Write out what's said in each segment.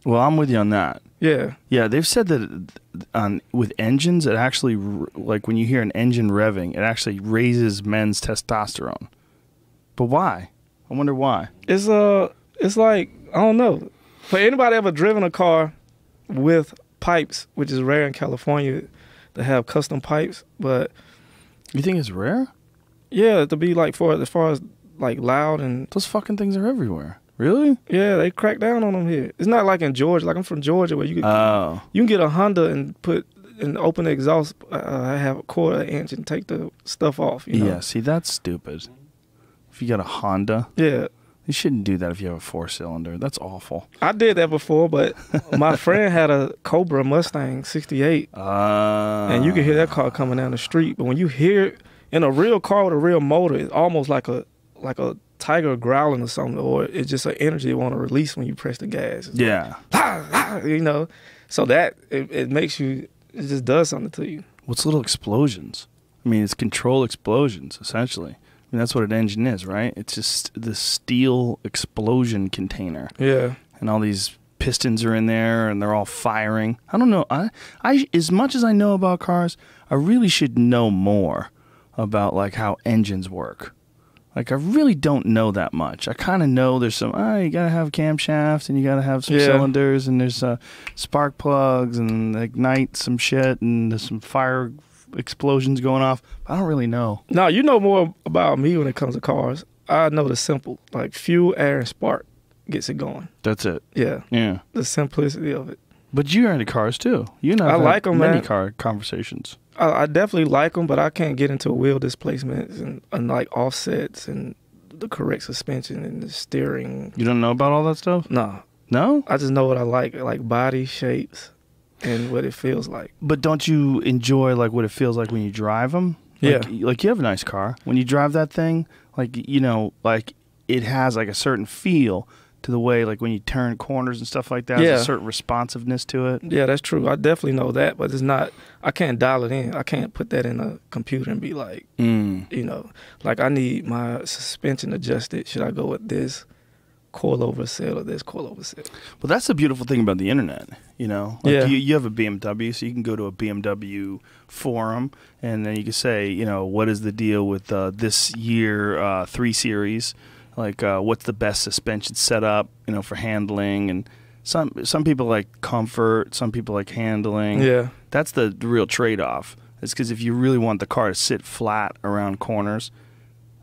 Well, I'm with you on that. Yeah. Yeah, they've said that with engines, it actually, like when you hear an engine revving, it actually raises men's testosterone. But why? I wonder why. It's like, I don't know. For anybody ever driven a car with pipes, which is rare in California to have custom pipes, but You think it's rare? yeah, to be like as far as like loud and Those fucking things are everywhere. Really? yeah, they crack down on them here. It's not like in Georgia. Like I'm from Georgia, where you can get a Honda and open the exhaust, have a quarter inch and take the stuff off. You know? Yeah. See, that's stupid. If you got a Honda, Yeah, you shouldn't do that if you have a 4-cylinder. That's awful. I did that before, but my friend had a Cobra Mustang '68, and you could hear that car coming down the street. But when you hear it in a real car with a real motor, it's almost like a tiger growling or something, or it's just an energy you want to release when you press the gas. It's Yeah. like, you know, so that it makes you, it just does something to you. What's little explosions? I mean, it's controlled explosions, essentially. I mean, that's what an engine is, right? It's just the steel explosion container. Yeah. And all these pistons are in there, and they're all firing. I don't know. I as much as I know about cars, I really should know more about, like, how engines work. Like, I really don't know that much. I kind of know there's some, you got to have camshafts, and you got to have some cylinders, and there's spark plugs, and ignite some shit, and there's some fire explosions going off. I don't really know. No, you know more about me when it comes to cars. I know the simple, like fuel, air, and spark gets it going. That's it. Yeah. Yeah. The simplicity of it. But you're into cars, too. You and I have like them, many man. car conversations. I definitely like them, but I can't get into wheel displacements and like offsets and the correct suspension and the steering. You don't know about all that stuff? No. No? I just know what I like body shapes and what it feels like. But don't you enjoy, like, what it feels like when you drive them? Like, Yeah. Like, you have a nice car. When you drive that thing, like, you know, like, it has, like, a certain feel to the way, like, when you turn corners and stuff like that. Yeah. There's a certain responsiveness to it. Yeah, that's true. I definitely know that, but it's not, I can't dial it in. I can't put that in a computer and be like, you know, like I need my suspension adjusted. Should I go with this coilover set or this coilover set? Well, that's the beautiful thing about the internet, you know? Like, Yeah. you have a BMW, so you can go to a BMW forum, and then you can say, you know, what is the deal with this year 3 Series? Like, what's the best suspension setup, you know, for handling? And some people like comfort, some people like handling. Yeah. That's the real trade-off. It's because if you really want the car to sit flat around corners,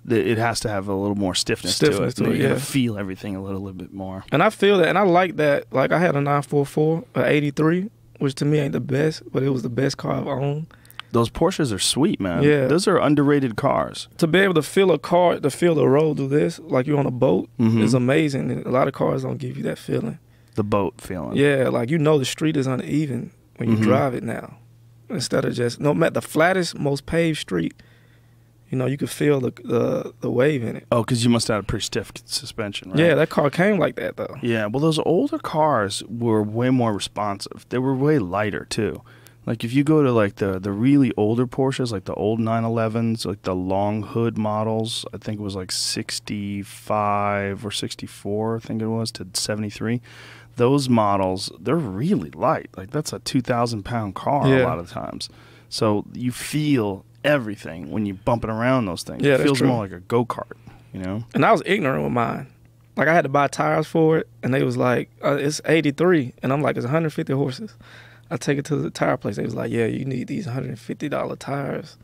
it has to have a little more stiffness to it. To it, You yeah. gotta feel everything a little bit more. And I feel that, and I like that. Like I had a 944, a 83, which to me ain't the best, but it was the best car I've owned. Those Porsches are sweet, man. Yeah. Those are underrated cars. To be able to feel a car, to feel the road through this, like you're on a boat, is amazing. And a lot of cars don't give you that feeling. The boat feeling. Yeah, like you know the street is uneven when you drive it now. Instead of just, no matter the flattest, most paved street, you know, you could feel the wave in it. Oh, because you must have had a pretty stiff suspension, right? Yeah, that car came like that, though. Yeah, well, those older cars were way more responsive. They were way lighter, too. Like, if you go to, like, the really older Porsches, like the old 911s, like the long hood models, I think it was, like, 65 or 64, I think it was, to 73. Those models, they're really light. Like, that's a 2,000-pound car a lot of times. So you feel everything when you're bumping around those things. Yeah, it that's feels true. more like a go-kart, you know? And I was ignorant with mine. Like, I had to buy tires for it, and they was like, it's 83. And I'm like, it's 150 horses. I take it to the tire place. They was like, yeah, you need these $150 tires.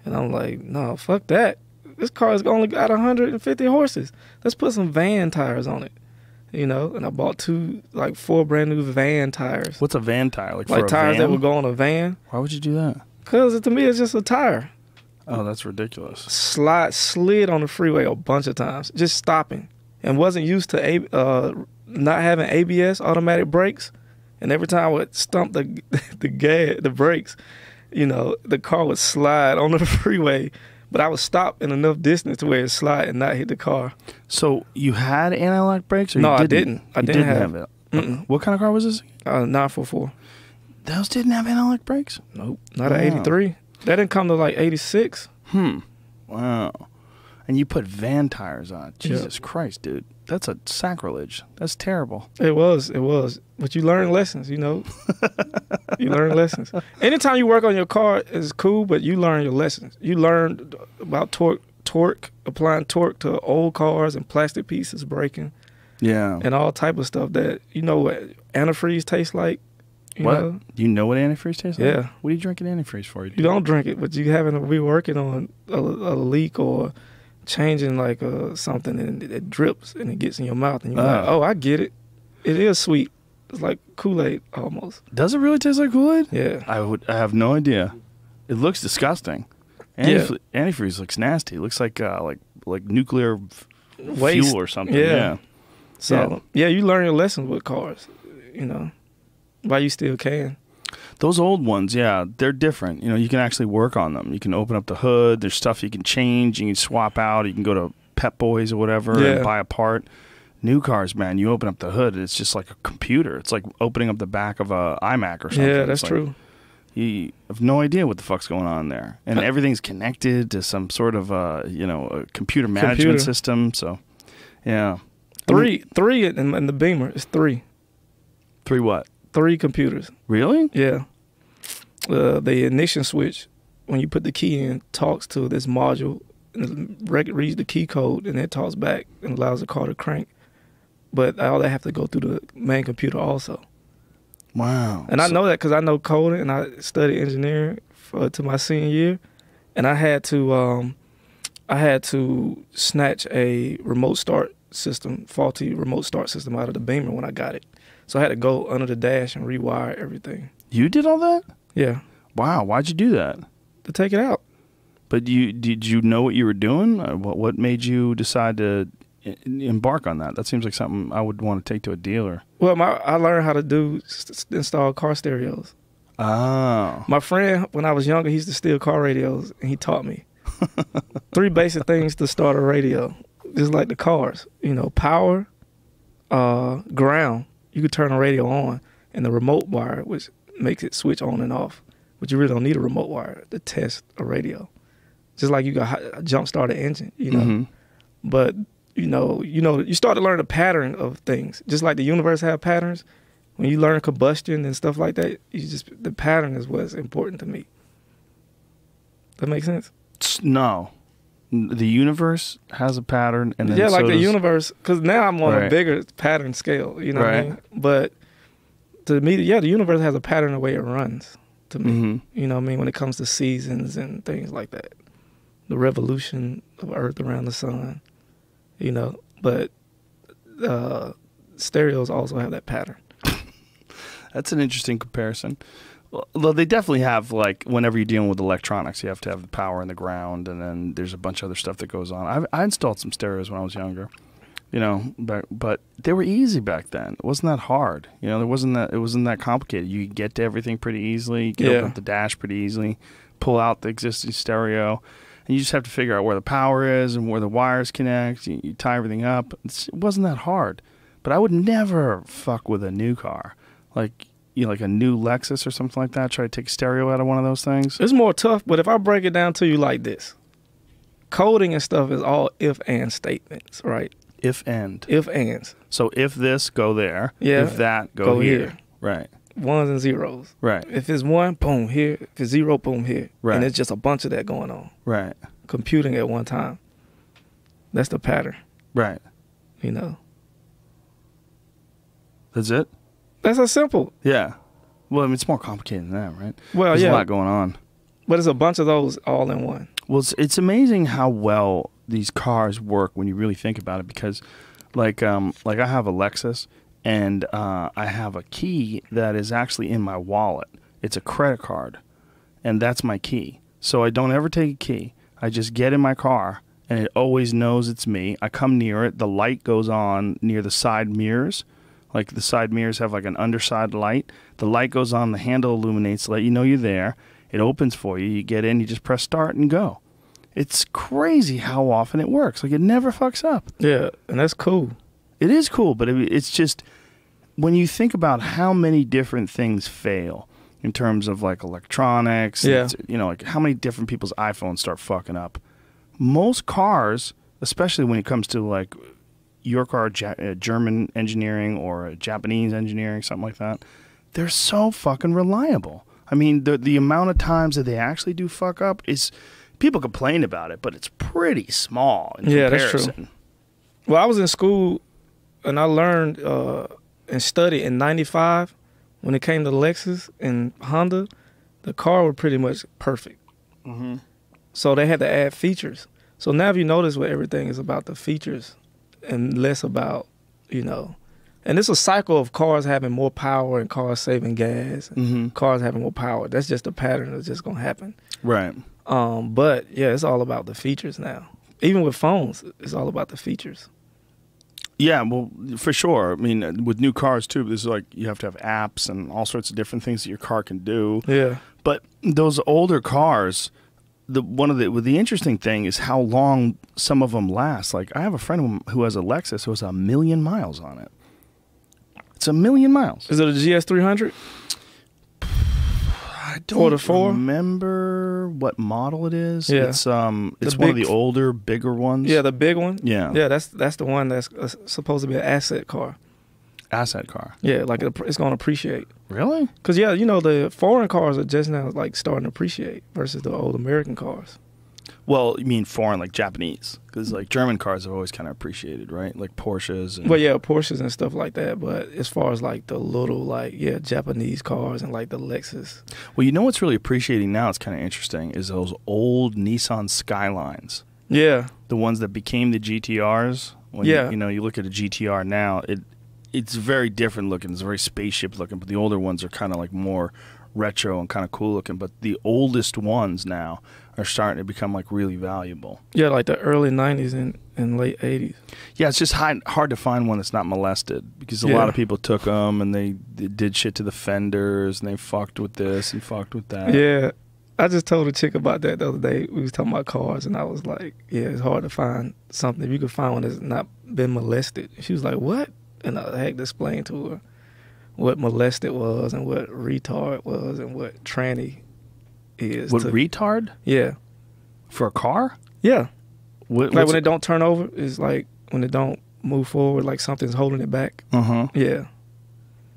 And I'm like, no, fuck that. This car's only got 150 horses. Let's put some van tires on it. You know? And I bought 4 brand new van tires. What's a van tire? Like Like for a tires van? that would go on a van. Why would you do that? Because to me, it's just a tire. Oh, that's ridiculous. Slid on the freeway a bunch of times, just stopping. And wasn't used to not having ABS, automatic brakes. And every time I would stump the brakes, you know, the car would slide on the freeway. But I would stop in enough distance to where it slide and not hit the car. So you had anti-lock brakes, or No, you I didn't? didn't. I You didn't have it. Mm-mm. What kind of car was this? 944. Those didn't have anti-lock brakes? Nope. Not Wow. an 83. That didn't come to like 86. Wow. and you put van tires on. Jesus Christ, dude. That's a sacrilege. That's terrible. It was. But you learn lessons, you know. You learn lessons. Anytime you work on your car is cool, but you learn your lessons. You learn about torque, applying torque to old cars and plastic pieces breaking. Yeah. And all type of stuff that, you know what antifreeze tastes like. You know? You know what antifreeze tastes like? Yeah. What are you drinking antifreeze for? You don't drink it, but you happen to be working on a leak or changing like something and it drips and it gets in your mouth and you're like, oh, I get it. It is sweet. It's like Kool-Aid almost. Does it really taste like Kool-Aid? Yeah. I have no idea. It looks disgusting. Antifreeze looks nasty. It looks like nuclear waste fuel or something. Yeah. So you learn your lessons with cars, you know, while you still can. Those old ones, they're different. You know, you can actually work on them. You can open up the hood. There's stuff you can change. You can swap out. You can go to Pep Boys or whatever and buy a part. New cars, man, you open up the hood. It's just like a computer. It's like opening up the back of a iMac or something. Yeah, that's true. You have no idea what the fuck's going on there. And everything's connected to some sort of, a computer management system. So, yeah. Three in the Beamer. It's three. Three what? 3 computers. Really? Yeah. The ignition switch, when you put the key in, talks to this module and reads the key code, and it talks back and allows the car to crank. But all that have to go through the main computer also. Wow. And I know that because I know coding and I studied engineering to my senior year, and I had to snatch a remote start system, faulty remote start system out of the Beamer when I got it. So I had to go under the dash and rewire everything. You did all that? Yeah. Wow. Why'd you do that? To take it out. But did you know what you were doing? What made you decide to embark on that? That seems like something I would want to take to a dealer. Well, I learned how to install car stereos. Oh. My friend, when I was younger, he used to steal car radios, and he taught me 3 basic things to start a radio. Just like the cars, you know, power, ground. You could turn a radio on, and the remote wire, which makes it switch on and off. But you really don't need a remote wire to test a radio. Just like you got a jump start an engine, you know. Mm-hmm. But you start to learn the pattern of things. Just like the universe have patterns. When you learn combustion and stuff like that, the pattern is what's important to me. That makes sense? No. The universe has a pattern, and then the universe. Because now I'm on a bigger pattern scale. You know what I mean? But to me, the universe has a pattern the way it runs. To me, mm-hmm. You know what I mean? When it comes to seasons and things like that, the revolution of Earth around the sun. You know, but stereos also have that pattern. That's an interesting comparison. Well, they definitely have, like, whenever you're dealing with electronics, you have to have the power in the ground, and then there's a bunch of other stuff that goes on. I installed some stereos when I was younger, you know, but they were easy back then. It wasn't that hard. You know, it wasn't that complicated. You could get to everything pretty easily. You could open up the dash pretty easily, pull out the existing stereo, and you just have to figure out where the power is and where the wires connect. You tie everything up. It wasn't that hard. But I would never fuck with a new car. Like a new Lexus or something like that, try to take stereo out of one of those things. It's more tough, but if I break it down to you like this, coding and stuff is all if-and statements, right? If-and. If-ands. So if this, go there. Yeah. If that, go here. Right. Ones and zeros. Right. If it's 1, boom, here. If it's 0, boom, here. Right. And it's just a bunch of that going on. Right. Computing at one time. That's the pattern. Right. You know. That's it? That's so simple. Yeah. Well, I mean, it's more complicated than that, right? Well, There's a lot going on. But it's a bunch of those all in one. Well, it's amazing how well these cars work when you really think about it, because like I have a Lexus, and I have a key that is actually in my wallet. It's a credit card, and that's my key. So I don't ever take a key. I just get in my car, and it always knows it's me. I come near it. The light goes on near the side mirrors. Like, the side mirrors have like an underside light. The light goes on, the handle illuminates to let you know you're there. It opens for you. You get in, you just press start and go. It's crazy how often it works. Like, it never fucks up. Yeah, and that's cool. It is cool, but it's just, when you think about how many different things fail in terms of, like, electronics, yeah. You know, like, how many different people's iPhones start fucking up. most cars, especially when it comes to like your car, German engineering or Japanese engineering, something like that, they're so fucking reliable. I mean, the amount of times that they actually do fuck up is, people complain about it, but it's pretty small in comparison. That's true. Well, I was in school and I learned and studied in 95 when it came to Lexus and Honda, the car was pretty much perfect. Mm-hmm. So they had to add features. So now if you notice what everything is about the features and less about, you know, and it's a cycle of cars having more power and cars saving gas and cars having more power. That's just a pattern that's just going to happen. Right. But yeah, it's all about the features now. Even with phones, it's all about the features. Yeah, well, for sure. I mean, with new cars too, there's like you have to have apps and all sorts of different things that your car can do. Yeah. But those older cars, the interesting thing is how long some of them last. Like I have a friend who has a Lexus who has 1 million miles on it. It's 1 million miles. Is it a GS300? I don't remember what model it is. Yeah. It's one of the older, bigger ones. Yeah, the big one. Yeah. Yeah, that's the one that's supposed to be an asset car. Asset car. Yeah, like it's going to appreciate. Really? Because, yeah, you know, the foreign cars are just now, like, starting to appreciate versus the old American cars. Well, you mean foreign, like Japanese? Because, like, German cars have always kind of appreciated, right? Like Porsches. And well, yeah, Porsches and stuff like that. But as far as, like, the little, like, yeah, Japanese cars and, like, the Lexus. Well, you know what's really appreciating now, it's kind of interesting, is those old Nissan Skylines. Yeah. The ones that became the GTRs. When Yeah. you look at a GTR now, it's very different looking. It's very spaceship looking, but the older ones are kind of like more retro and kind of cool looking. But the oldest ones now are starting to become like really valuable. Yeah, like the early 90s and late 80s. Yeah, it's just hard to find one that's not molested because a lot of people took them and they did shit to the fenders and they fucked with this and fucked with that. Yeah. I just told a chick about that the other day. We was talking about cars and I was like, yeah, it's hard to find something. If you could find one that's not been molested. She was like, what? And I had to explain to her what molested was and what retard was and what tranny is. What, retard? Yeah. For a car? Yeah. Like when it don't turn over, it's like when it don't move forward, like something's holding it back. Uh-huh. Yeah.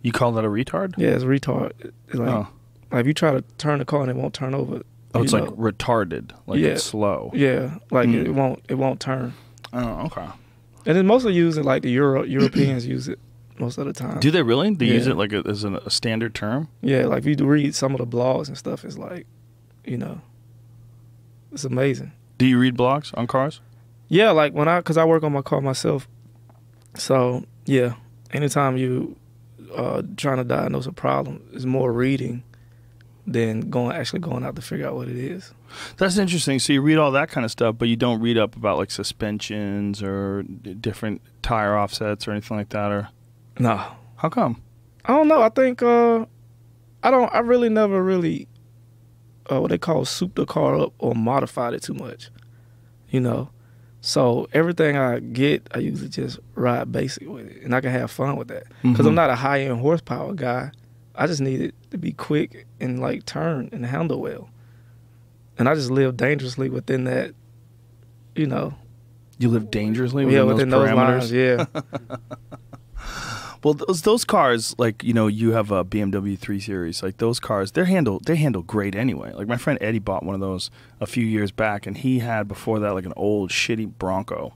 You call that a retard? Yeah, it's retard. It's like if you try to turn the car and it won't turn over. Oh, it's like retarded. Like it's slow. Yeah. Like it won't turn. Oh, okay. And it's mostly used in like the Europeans use it most of the time. Do they really? They use it like as a standard term? Yeah, like if you read some of the blogs and stuff, it's like, you know, it's amazing. Do you read blogs on cars? Yeah, like because I work on my car myself. So, yeah, anytime you trying to diagnose a problem, it's more reading than going out to figure out what it is. That's interesting. So you read all that kind of stuff, but you don't read up about like suspensions or different tire offsets or anything like that, or no? How come? I don't know. I think I really never really what they call souped the car up or modified it too much, you know. So everything I get, I usually just ride basic with it, and I can have fun with that because I'm not a high end horsepower guy. I just need it to be quick and like turn and handle well. And I just live dangerously within that, you know. You live dangerously within those parameters? Lines, yeah. Well, those cars, like, you know, you have a BMW 3 Series. Like, those cars, they handle great anyway. Like, my friend Eddie bought one of those a few years back, and he had before that, like, an old shitty Bronco.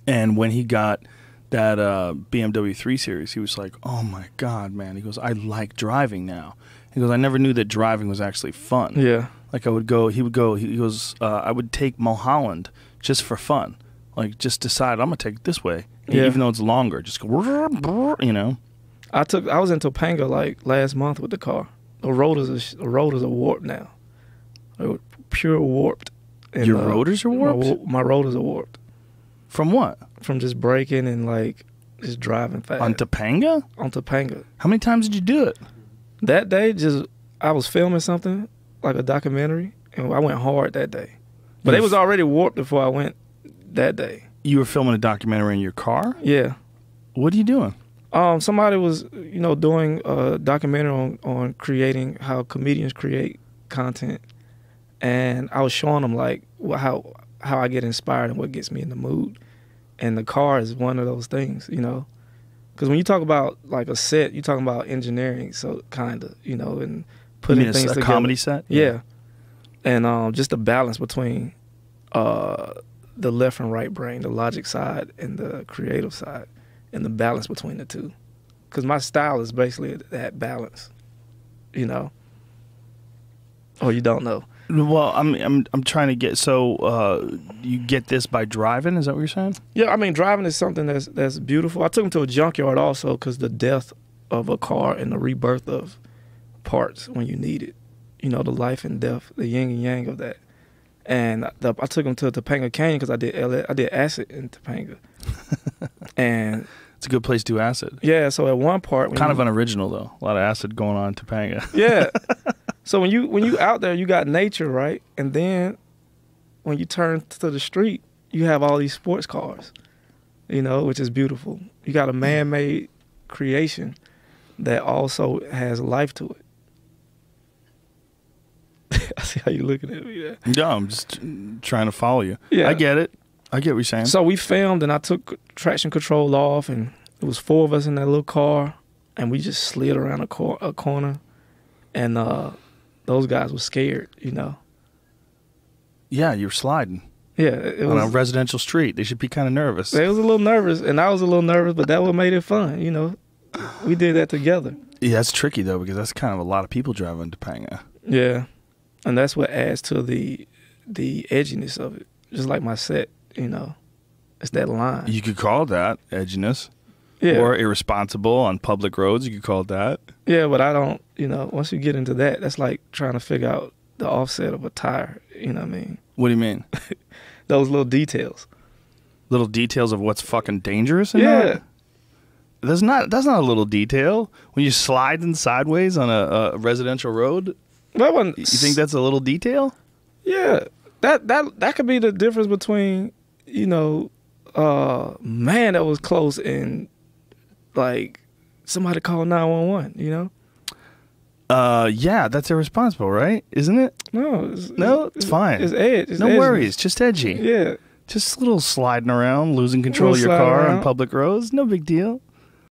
And when he got that BMW 3 Series, he was like, oh, my God, man. He goes, I like driving now. He goes, I never knew that driving was actually fun. Yeah. Like, he goes, I would take Mulholland just for fun. Like, just decide, I'm going to take it this way. Yeah. Even though it's longer. Just go, you know. I was in Topanga, like, last month with the car. The rotors are warped now. They're pure warped. And, your rotors are warped? My rotors are warped. From what? From just braking and, like, just driving fast. On Topanga? On Topanga. How many times did you do it? That day, I was filming something, like a documentary, and I went hard that day. But it was already warped before I went that day. You were filming a documentary in your car? Yeah. What are you doing? Somebody was, you know, doing a documentary on creating how comedians create content, and I was showing them like how how I get inspired and what gets me in the mood. And the car is one of those things, you know. Because when you talk about like a set, you're talking about engineering, so kind of, you know, and putting things together. A comedy set? Yeah. And just the balance between the left and right brain, the logic side and the creative side, and the balance between the two. Because my style is basically that balance, you know. Or you don't know. Well, I'm trying to get, so you get this by driving, is that what you're saying? Yeah, I mean, driving is something that's beautiful. I took him to a junkyard also because the death of a car and the rebirth of parts when you need it. You know, the life and death, the yin and yang of that. And I took him to Topanga Canyon because I did acid in Topanga. And it's a good place to do acid. Yeah, so at one part... Kind of unoriginal, though. A lot of acid going on in Topanga. Yeah. So when you out there, you got nature, right? And then when you turn to the street, you have all these sports cars, you know, which is beautiful. You got a man-made creation that also has life to it. I see how you're looking at me there. No, I'm just trying to follow you. Yeah. I get it. I get what you're saying. So we filmed, and I took traction control off, and it was 4 of us in that little car, and we just slid around a corner, and those guys were scared, you know. Yeah, you're sliding. Yeah, it on was a residential street. They should be kind of nervous. They was a little nervous, and I was a little nervous, but that what made it fun, you know. We did that together. Yeah, that's tricky though because that's kind of a lot of people driving Topanga. Yeah, and that's what adds to the edginess of it. Just like my set, you know, it's that line. You could call that edginess. Yeah. Or irresponsible on public roads. You could call it that. Yeah, but I don't. You know, once you get into that, that's like trying to figure out the offset of a tire. You know what I mean? What do you mean? Those little details. Little details of what's fucking dangerous in Yeah. that? That's not a little detail. When you sliding sideways on a residential road, That one. you think that's a little detail? Yeah. That could be the difference between, you know, man, that was close, and like somebody called 911, you know? Yeah, that's irresponsible, right? Isn't it? No, it's fine. It's edge. It's no edgy. worries, just edgy. Yeah. Just a little sliding around, losing control of your Little slide car on around. public roads. No big deal.